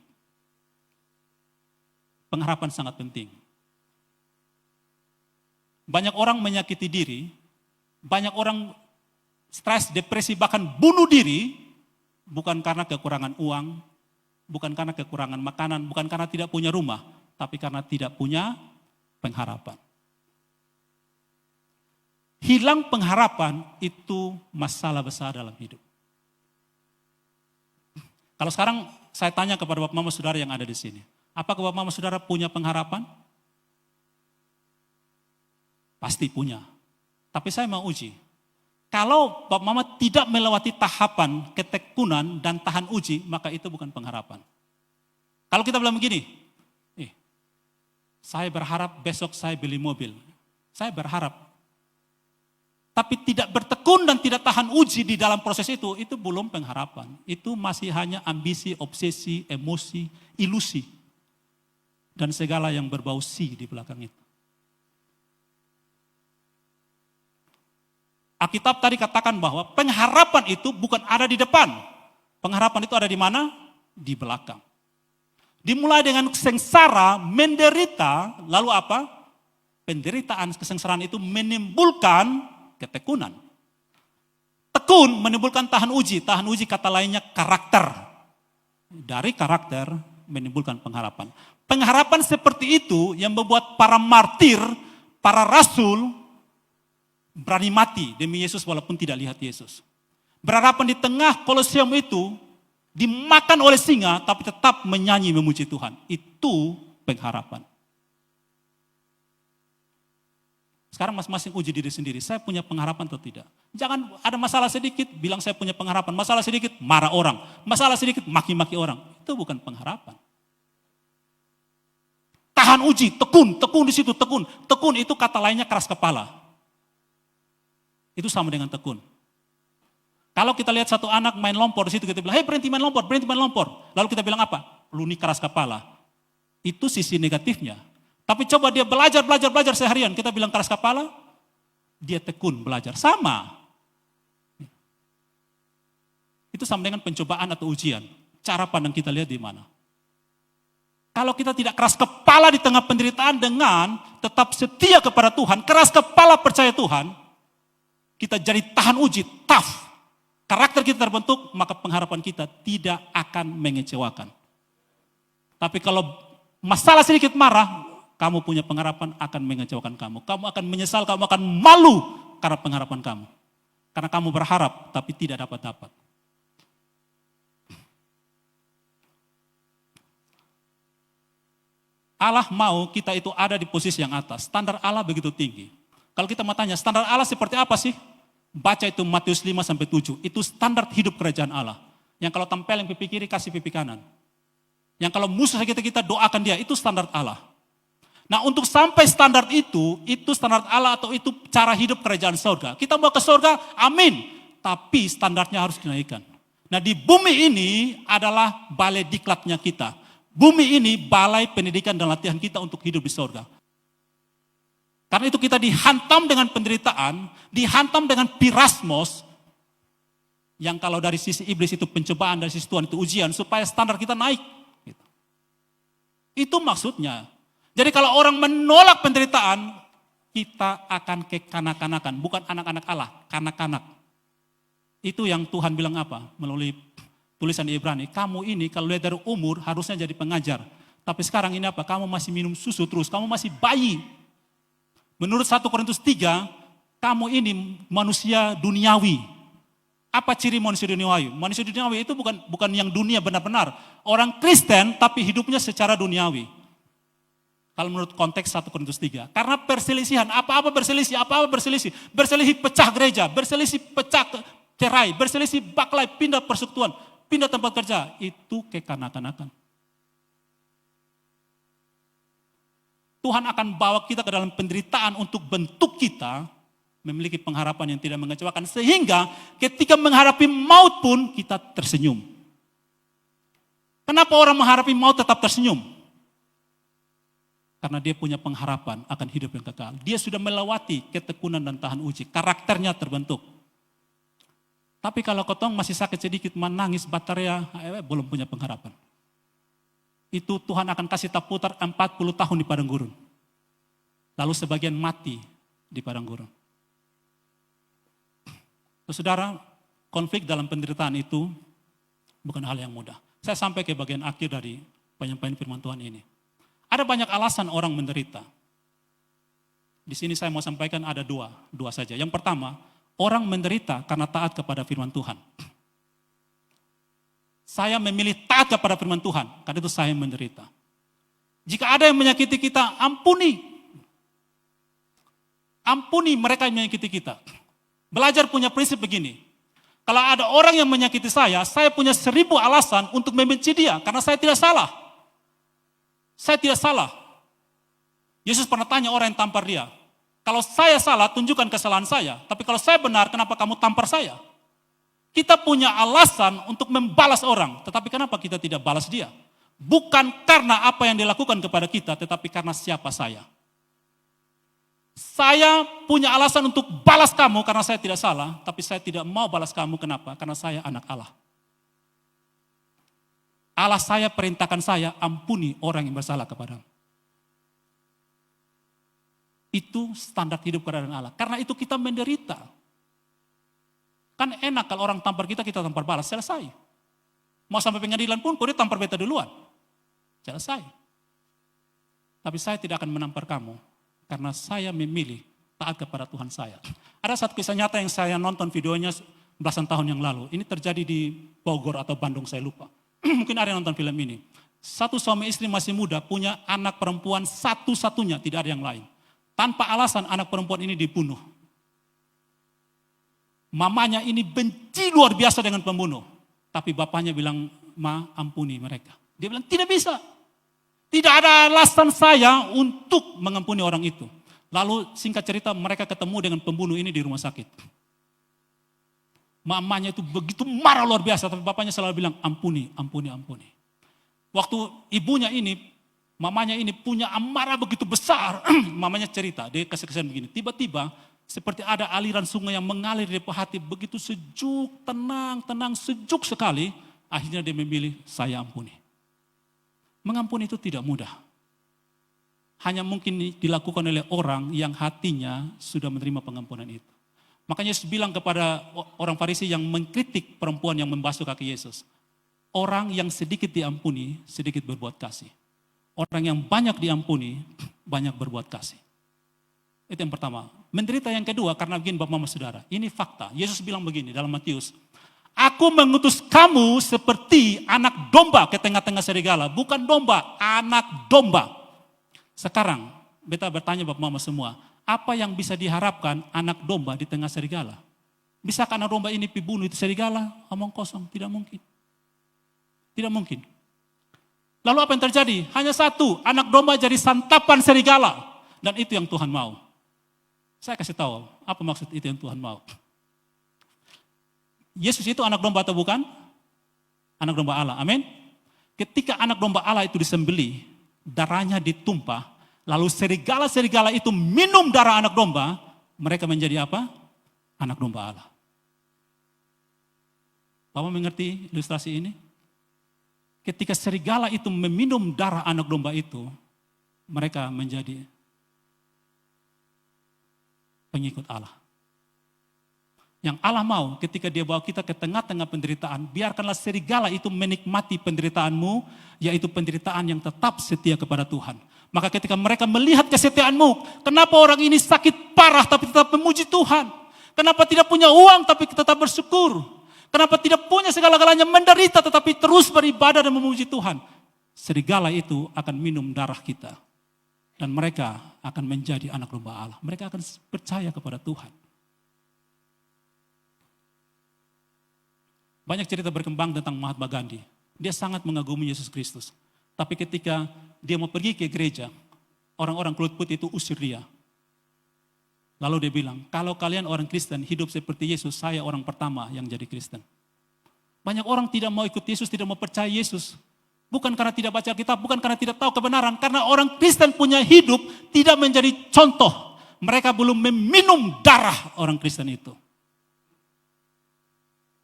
Pengharapan sangat penting. Banyak orang menyakiti diri, banyak orang stres, depresi, bahkan bunuh diri, bukan karena kekurangan uang, bukan karena kekurangan makanan, bukan karena tidak punya rumah, tapi karena tidak punya pengharapan. Hilang pengharapan itu masalah besar dalam hidup. Kalau sekarang saya tanya kepada Bapak Mama Saudara yang ada di sini, apakah Bapak Mama Saudara punya pengharapan? Pasti punya. Tapi saya mau uji. Kalau Bapak Mama tidak melewati tahapan ketekunan dan tahan uji, maka itu bukan pengharapan. Kalau kita bilang begini, saya berharap besok saya beli mobil. Saya berharap. Tapi tidak bertekun dan tidak tahan uji di dalam proses itu belum pengharapan. Itu masih hanya ambisi, obsesi, emosi, ilusi. Dan segala yang berbau si di belakang itu. Alkitab tadi katakan bahwa pengharapan itu bukan ada di depan. Pengharapan itu ada di mana? Di belakang. Dimulai dengan sengsara, menderita, lalu apa? Penderitaan, kesengsaraan itu menimbulkan ketekunan. Tekun menimbulkan tahan uji kata lainnya karakter. Dari karakter menimbulkan pengharapan. Pengharapan seperti itu yang membuat para martir, para rasul, berani mati demi Yesus walaupun tidak lihat Yesus. Berharapan di tengah Kolosium itu, dimakan oleh singa tapi tetap menyanyi memuji Tuhan. Itu pengharapan. Sekarang masing-masing uji diri sendiri. Saya punya pengharapan atau tidak? Jangan ada masalah sedikit bilang saya punya pengharapan. Masalah sedikit marah orang. Masalah sedikit maki-maki orang. Itu bukan pengharapan. Tahan uji, tekun di situ, tekun. Tekun itu kata lainnya keras kepala. Itu sama dengan tekun. Kalau kita lihat satu anak main lompor di situ, kita bilang, hei berhenti main lompor. Lalu kita bilang apa? Lu ini keras kepala. Itu sisi negatifnya. Tapi coba dia belajar seharian, kita bilang keras kepala, dia tekun belajar. Sama. Itu sama dengan pencobaan atau ujian. Cara pandang kita lihat di mana. Kalau kita tidak keras kepala di tengah penderitaan dengan tetap setia kepada Tuhan, keras kepala percaya Tuhan, kita jadi tahan uji, tough. Karakter kita terbentuk, maka pengharapan kita tidak akan mengecewakan. Tapi kalau masalah sedikit marah, kamu punya pengharapan akan mengecewakan kamu. Kamu akan menyesal, kamu akan malu karena pengharapan kamu. Karena kamu berharap, tapi tidak dapat. Allah mau kita itu ada di posisi yang atas. Standar Allah begitu tinggi. Kalau kita mau tanya, standar Allah seperti apa sih? Baca itu Matius 5-7, itu standar hidup kerajaan Allah. Yang kalau tempel yang pipi kiri, kasih pipi kanan. Yang kalau musuh kita doakan dia, itu standar Allah. Nah untuk sampai standar itu standar Allah atau itu cara hidup kerajaan surga. Kita mau ke surga, amin. Tapi standarnya harus dinaikkan. Nah di bumi ini adalah balai diklatnya kita. Bumi ini balai pendidikan dan latihan kita untuk hidup di surga. Karena itu kita dihantam dengan penderitaan, dihantam dengan pirasmos, yang kalau dari sisi iblis itu pencobaan, dari sisi Tuhan itu ujian, supaya standar kita naik. Itu maksudnya. Jadi kalau orang menolak penderitaan, kita akan kekanak-kanakan, bukan anak-anak Allah, kanak-kanak. Itu yang Tuhan bilang apa? Melalui tulisan di Ibrani, kamu ini kalau lihat dari umur harusnya jadi pengajar. Tapi sekarang ini apa? Kamu masih minum susu terus, kamu masih bayi. Menurut 1 Korintus 3, kamu ini manusia duniawi. Apa ciri manusia duniawi? Manusia duniawi itu bukan yang dunia benar-benar. Orang Kristen tapi hidupnya secara duniawi. Kalau menurut konteks 1 Korintus 3. Karena perselisihan, apa-apa berselisih. Berselisih pecah gereja, berselisih pecah cerai, berselisih baklai, pindah persekutuan, pindah tempat kerja. Itu kekanak-kanakan. Tuhan akan bawa kita ke dalam penderitaan untuk bentuk kita memiliki pengharapan yang tidak mengecewakan. Sehingga ketika menghadapi maut pun kita tersenyum. Kenapa orang menghadapi maut tetap tersenyum? Karena dia punya pengharapan akan hidup yang kekal. Dia sudah melewati ketekunan dan tahan uji. Karakternya terbentuk. Tapi kalau ketong masih sakit sedikit, menangis, bateria, belum punya pengharapan. Itu Tuhan akan kasih putar 40 tahun di padang gurun. Lalu sebagian mati di padang gurun. Saudara, konflik dalam penderitaan itu bukan hal yang mudah. Saya sampai ke bagian akhir dari penyampaian firman Tuhan ini. Ada banyak alasan orang menderita. Di sini saya mau sampaikan ada dua saja. Yang pertama, orang menderita karena taat kepada firman Tuhan. Saya memilih taat kepada firman Tuhan, karena itu saya menderita. Jika ada yang menyakiti kita, ampuni. Ampuni mereka yang menyakiti kita. Belajar punya prinsip begini. Kalau ada orang yang menyakiti saya punya 1000 alasan untuk membenci dia, karena saya tidak salah. Saya tidak salah. Yesus pernah tanya orang yang tampar dia. Kalau saya salah, tunjukkan kesalahan saya. Tapi kalau saya benar, kenapa kamu tampar saya? Kita punya alasan untuk membalas orang. Tetapi kenapa kita tidak balas dia? Bukan karena apa yang dilakukan kepada kita, tetapi karena siapa saya. Saya punya alasan untuk balas kamu karena saya tidak salah. Tapi saya tidak mau balas kamu, kenapa? Karena saya anak Allah. Allah saya perintahkan saya, ampuni orang yang bersalah kepadamu. Itu standar hidup kerajaan Allah. Karena itu kita menderita. Kan enak kalau orang tampar kita tampar balas, selesai. Mau sampai pengadilan pun, kau dia tampar beta duluan. Selesai. Tapi saya tidak akan menampar kamu, karena saya memilih taat kepada Tuhan saya. Ada satu kisah nyata yang saya nonton videonya belasan tahun yang lalu. Ini terjadi di Bogor atau Bandung, saya lupa. Mungkin ada yang nonton film ini. Satu suami istri masih muda punya anak perempuan satu-satunya, tidak ada yang lain. Tanpa alasan anak perempuan ini dibunuh. Mamanya ini benci luar biasa dengan pembunuh. Tapi bapaknya bilang, ma ampuni mereka. Dia bilang tidak bisa. Tidak ada alasan saya untuk mengampuni orang itu. Lalu singkat cerita mereka ketemu dengan pembunuh ini di rumah sakit. Mamanya itu begitu marah luar biasa, tapi bapaknya selalu bilang ampuni, ampuni, ampuni. Waktu ibunya ini, mamanya ini punya amarah begitu besar. Mamanya cerita, dia kasih kesan begini, tiba-tiba seperti ada aliran sungai yang mengalir di hati, begitu sejuk, tenang, sejuk sekali. Akhirnya dia memilih, saya ampuni. Mengampuni itu tidak mudah. Hanya mungkin dilakukan oleh orang yang hatinya sudah menerima pengampunan itu. Makanya Yesus bilang kepada orang Farisi yang mengkritik perempuan yang membasuh kaki Yesus. Orang yang sedikit diampuni, sedikit berbuat kasih. Orang yang banyak diampuni, banyak berbuat kasih. Itu yang pertama. Menderita yang kedua karena begini Bapak Mama Saudara. Ini fakta. Yesus bilang begini dalam Matius. Aku mengutus kamu seperti anak domba ke tengah-tengah serigala. Bukan domba, anak domba. Sekarang, beta bertanya Bapak Mama semua. Apa yang bisa diharapkan anak domba di tengah serigala? Bisakah anak domba ini dibunuh itu serigala? Omong kosong, tidak mungkin. Tidak mungkin. Lalu apa yang terjadi? Hanya satu, anak domba jadi santapan serigala. Dan itu yang Tuhan mau. Saya kasih tahu, apa maksud itu yang Tuhan mau. Yesus itu anak domba atau bukan? Anak domba Allah, amin. Ketika anak domba Allah itu disembelih, darahnya ditumpah, lalu serigala-serigala itu minum darah anak domba, mereka menjadi apa? Anak domba Allah. Bapak mengerti ilustrasi ini? Ketika serigala itu meminum darah anak domba itu, mereka menjadi pengikut Allah. Yang Allah mau ketika dia bawa kita ke tengah-tengah penderitaan, biarkanlah serigala itu menikmati penderitaanmu, yaitu penderitaan yang tetap setia kepada Tuhan. Maka ketika mereka melihat kesetiaanmu, kenapa orang ini sakit parah tapi tetap memuji Tuhan? Kenapa tidak punya uang tapi tetap bersyukur? Kenapa tidak punya segala-galanya menderita tetapi terus beribadah dan memuji Tuhan? Serigala itu akan minum darah kita. Dan mereka akan menjadi anak domba Allah. Mereka akan percaya kepada Tuhan. Banyak cerita berkembang tentang Mahatma Gandhi. Dia sangat mengagumi Yesus Kristus. Tapi ketika dia mau pergi ke gereja, orang-orang kulit putih itu usir dia. Lalu dia bilang, kalau kalian orang Kristen hidup seperti Yesus, saya orang pertama yang jadi Kristen. Banyak orang tidak mau ikut Yesus, tidak mau percaya Yesus. Bukan karena tidak baca Alkitab, bukan karena tidak tahu kebenaran. Karena orang Kristen punya hidup tidak menjadi contoh. Mereka belum meminum darah orang Kristen itu.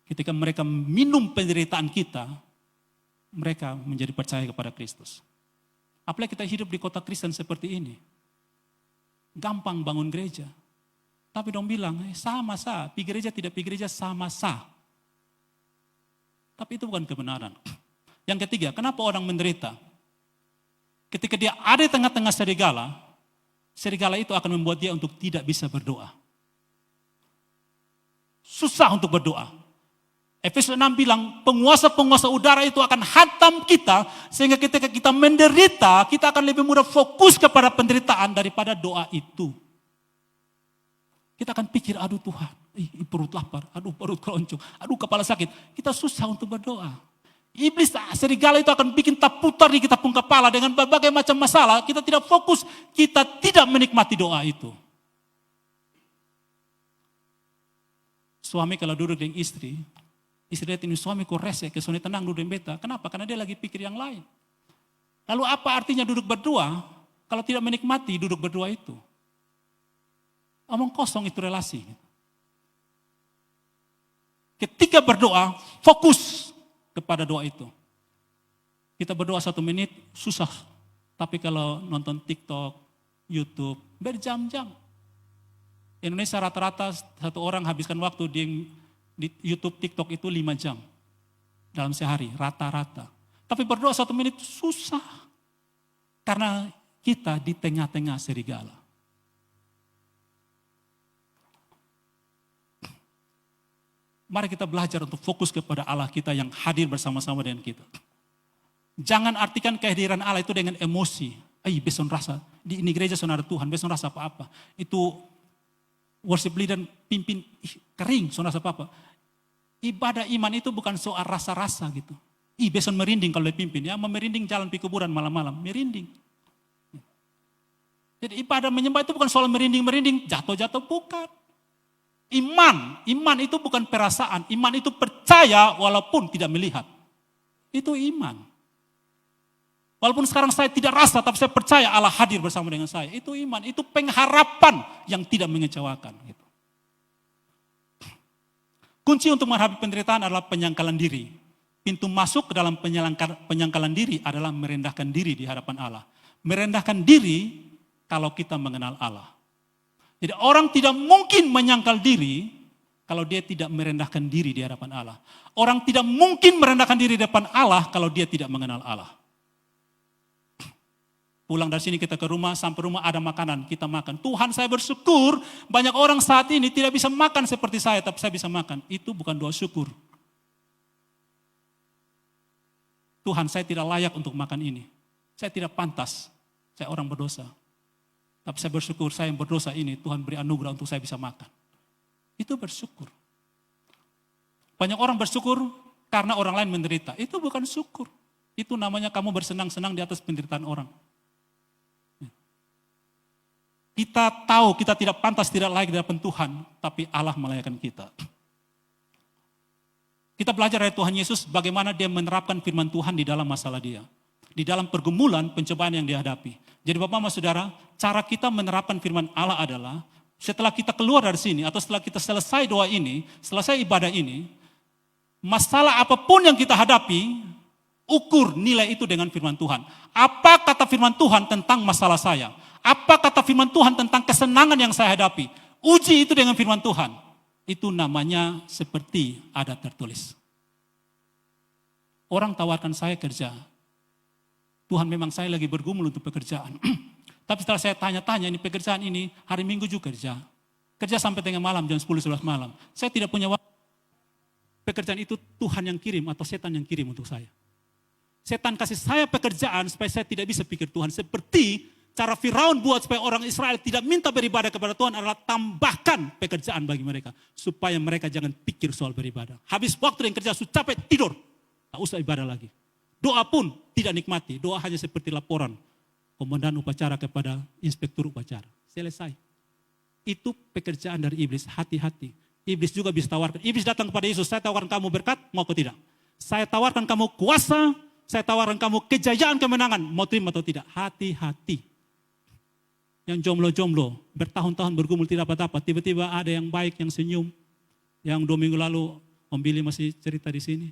Ketika mereka minum penderitaan kita, mereka menjadi percaya kepada Kristus. Apalagi kita hidup di kota Kristen seperti ini. Gampang bangun gereja. Tapi dong bilang, sama sah, pergi gereja tidak pergi gereja sama sah. Tapi itu bukan kebenaran. Yang ketiga, kenapa orang menderita? Ketika dia ada di tengah-tengah serigala, serigala itu akan membuat dia untuk tidak bisa berdoa. Susah untuk berdoa. Efesus 6 bilang penguasa-penguasa udara itu akan hantam kita sehingga ketika kita menderita kita akan lebih mudah fokus kepada penderitaan daripada doa itu. Kita akan pikir aduh Tuhan, perut lapar, aduh perut keroncong, aduh kepala sakit. Kita susah untuk berdoa. Iblis serigala itu akan bikin tak putar di kita pun kepala dengan berbagai macam masalah. Kita tidak fokus, kita tidak menikmati doa itu. Suami kalau duduk dengan istri lihat ini suamiku rese, kesoni tenang duduk beta. Kenapa? Karena dia lagi pikir yang lain. Lalu apa artinya duduk berdua kalau tidak menikmati duduk berdua itu? Omong kosong itu relasi. Ketika berdoa, fokus kepada doa itu. Kita berdoa 1 menit, susah. Tapi kalau nonton TikTok, YouTube, berjam-jam. Indonesia rata-rata satu orang habiskan waktu di YouTube, TikTok itu 5 jam dalam sehari, rata-rata. Tapi berdoa 1 menit susah. Karena kita di tengah-tengah serigala. Mari kita belajar untuk fokus kepada Allah kita yang hadir bersama-sama dengan kita. Jangan artikan kehadiran Allah itu dengan emosi. Beson rasa, di ini gereja saudara Tuhan, beson rasa apa-apa. Itu worship leader pimpin, kering, saudara rasa apa-apa. Ibadah iman itu bukan soal rasa-rasa gitu. Beson merinding kalau dia pimpin. Ya, merinding jalan di kuburan malam-malam, merinding. Jadi ibadah menyembah itu bukan soal merinding-merinding, jatuh-jatuh, bukan. Iman itu bukan perasaan. Iman itu percaya walaupun tidak melihat. Itu iman. Walaupun sekarang saya tidak rasa, tapi saya percaya Allah hadir bersama dengan saya. Itu iman, itu pengharapan yang tidak mengecewakan. Gitu. Kunci untuk menghadapi penderitaan adalah penyangkalan diri. Pintu masuk ke dalam penyangkalan diri adalah merendahkan diri di hadapan Allah. Merendahkan diri kalau kita mengenal Allah. Jadi orang tidak mungkin menyangkal diri kalau dia tidak merendahkan diri di hadapan Allah. Orang tidak mungkin merendahkan diri di hadapan Allah kalau dia tidak mengenal Allah. Pulang dari sini kita ke rumah, sampai rumah ada makanan, kita makan. Tuhan saya bersyukur, banyak orang saat ini tidak bisa makan seperti saya, tapi saya bisa makan. Itu bukan doa syukur. Tuhan saya tidak layak untuk makan ini. Saya tidak pantas, saya orang berdosa. Tapi saya bersyukur saya yang berdosa ini, Tuhan beri anugerah untuk saya bisa makan. Itu bersyukur. Banyak orang bersyukur karena orang lain menderita. Itu bukan syukur. Itu namanya kamu bersenang-senang di atas penderitaan orang. Kita tahu kita tidak pantas, tidak layak di hadapan Tuhan, tapi Allah melayakkan kita. Kita belajar dari Tuhan Yesus bagaimana dia menerapkan firman Tuhan di dalam masalah dia. Di dalam pergumulan, pencobaan yang dihadapi. Jadi Bapak Ibu Saudara, cara kita menerapkan firman Allah adalah setelah kita keluar dari sini atau setelah kita selesai doa ini, selesai ibadah ini, masalah apapun yang kita hadapi, Ukur nilai itu dengan firman Tuhan. Apa kata firman Tuhan tentang masalah saya? Apa kata firman Tuhan tentang kesenangan yang saya hadapi? Uji itu dengan firman Tuhan. Itu namanya seperti ada tertulis. Orang tawarkan saya kerja. Tuhan, memang saya lagi bergumul untuk pekerjaan. Tapi setelah saya tanya-tanya, ini pekerjaan ini hari Minggu juga kerja. Kerja sampai tengah malam, jam 10-11 malam. Saya tidak punya waktu. Pekerjaan itu Tuhan yang kirim atau setan yang kirim untuk saya. Setan kasih saya pekerjaan supaya saya tidak bisa pikir Tuhan. Seperti cara Firaun buat supaya orang Israel tidak minta beribadah kepada Tuhan adalah tambahkan pekerjaan bagi mereka. Supaya mereka jangan pikir soal beribadah. Habis waktu yang kerja, sudah capek, tidur. Tak usah ibadah lagi. Doa pun tidak nikmati. Doa hanya seperti laporan komandan upacara kepada inspektur upacara. Selesai. Itu pekerjaan dari iblis. Hati-hati. Iblis juga bisa tawarkan. Iblis datang kepada Yesus. Saya tawarkan kamu berkat, mau atau tidak? Saya tawarkan kamu kuasa. Saya tawarkan kamu kejayaan, kemenangan. Mau terima atau tidak? Hati-hati. Yang jomblo-jomblo, bertahun-tahun bergumul tidak dapat. Tiba-tiba ada yang baik, yang senyum. Yang 2 minggu lalu Om Billy masih cerita di sini.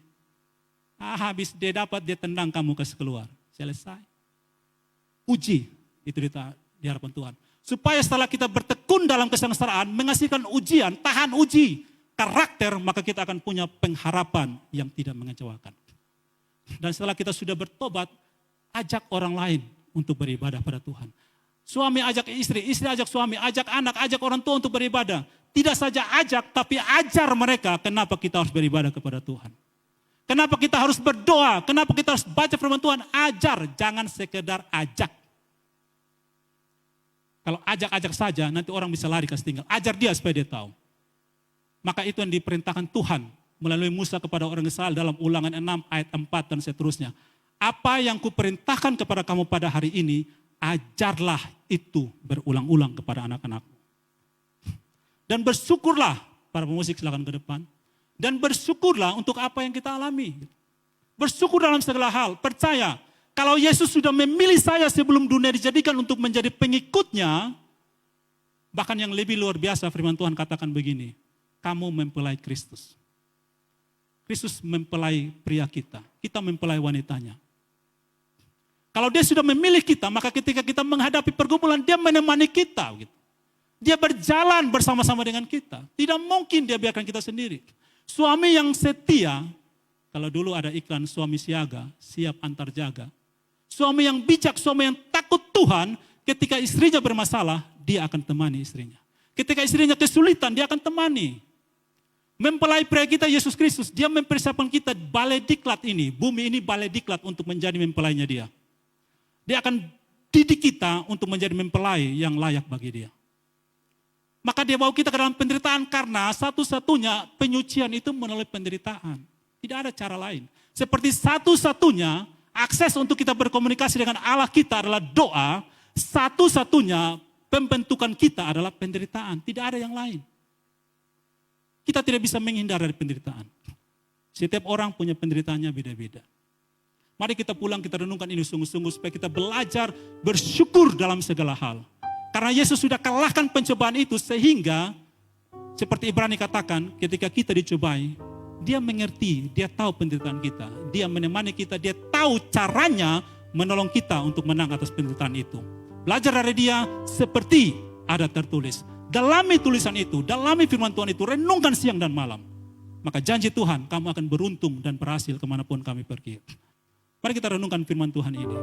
Habis dia dapat, dia tendang kamu kasih keluar. Selesai. Uji, itu di harapan Tuhan. Supaya setelah kita bertekun dalam kesengsaraan, menghasilkan ujian, tahan uji karakter, maka kita akan punya pengharapan yang tidak mengecewakan. Dan setelah kita sudah bertobat, ajak orang lain untuk beribadah pada Tuhan. Suami ajak istri, istri ajak suami, ajak anak, ajak orang tua untuk beribadah. Tidak saja ajak, tapi ajar mereka kenapa kita harus beribadah kepada Tuhan. Kenapa kita harus berdoa? Kenapa kita harus baca firman Tuhan? Ajar, jangan sekedar ajak. Kalau ajak-ajak saja, nanti orang bisa lari kasih tinggal. Ajar dia supaya dia tahu. Maka itu yang diperintahkan Tuhan melalui Musa kepada orang Israel dalam Ulangan 6 ayat 4 dan seterusnya. Apa yang kuperintahkan kepada kamu pada hari ini, ajarlah itu berulang-ulang kepada anak-anakmu. Dan bersyukurlah, para pemusik silakan ke depan. Dan bersyukurlah untuk apa yang kita alami. Bersyukur dalam segala hal. Percaya, kalau Yesus sudah memilih saya sebelum dunia dijadikan untuk menjadi pengikutnya, bahkan yang lebih luar biasa firman Tuhan katakan begini, kamu mempelai Kristus. Kristus mempelai pria kita mempelai wanitanya. Kalau dia sudah memilih kita, maka ketika kita menghadapi pergumulan, dia menemani kita. Dia berjalan bersama-sama dengan kita. Tidak mungkin dia biarkan kita sendiri. Suami yang setia, kalau dulu ada iklan suami siaga, siap antar jaga. Suami yang bijak, suami yang takut Tuhan, ketika istrinya bermasalah, dia akan temani istrinya. Ketika istrinya kesulitan, dia akan temani. Mempelai pria kita Yesus Kristus, dia mempersiapkan kita balai diklat ini, bumi ini balai diklat untuk menjadi mempelainya dia. Dia akan didik kita untuk menjadi mempelai yang layak bagi dia. Maka dia bawa kita ke dalam penderitaan karena satu-satunya penyucian itu melalui penderitaan. Tidak ada cara lain. Seperti satu-satunya akses untuk kita berkomunikasi dengan Allah kita adalah doa, satu-satunya pembentukan kita adalah penderitaan. Tidak ada yang lain. Kita tidak bisa menghindar dari penderitaan. Setiap orang punya penderitaannya beda-beda. Mari kita pulang, kita renungkan ini sungguh-sungguh supaya kita belajar bersyukur dalam segala hal. Karena Yesus sudah kalahkan pencobaan itu sehingga seperti Ibrani katakan ketika kita dicobai, dia mengerti, dia tahu penderitaan kita. Dia menemani kita, dia tahu caranya menolong kita untuk menang atas penderitaan itu. Belajar dari dia seperti ada tertulis. Dalami tulisan itu, dalami firman Tuhan itu, renungkan siang dan malam. Maka janji Tuhan, kamu akan beruntung dan berhasil kemanapun kami pergi. Mari kita renungkan firman Tuhan ini.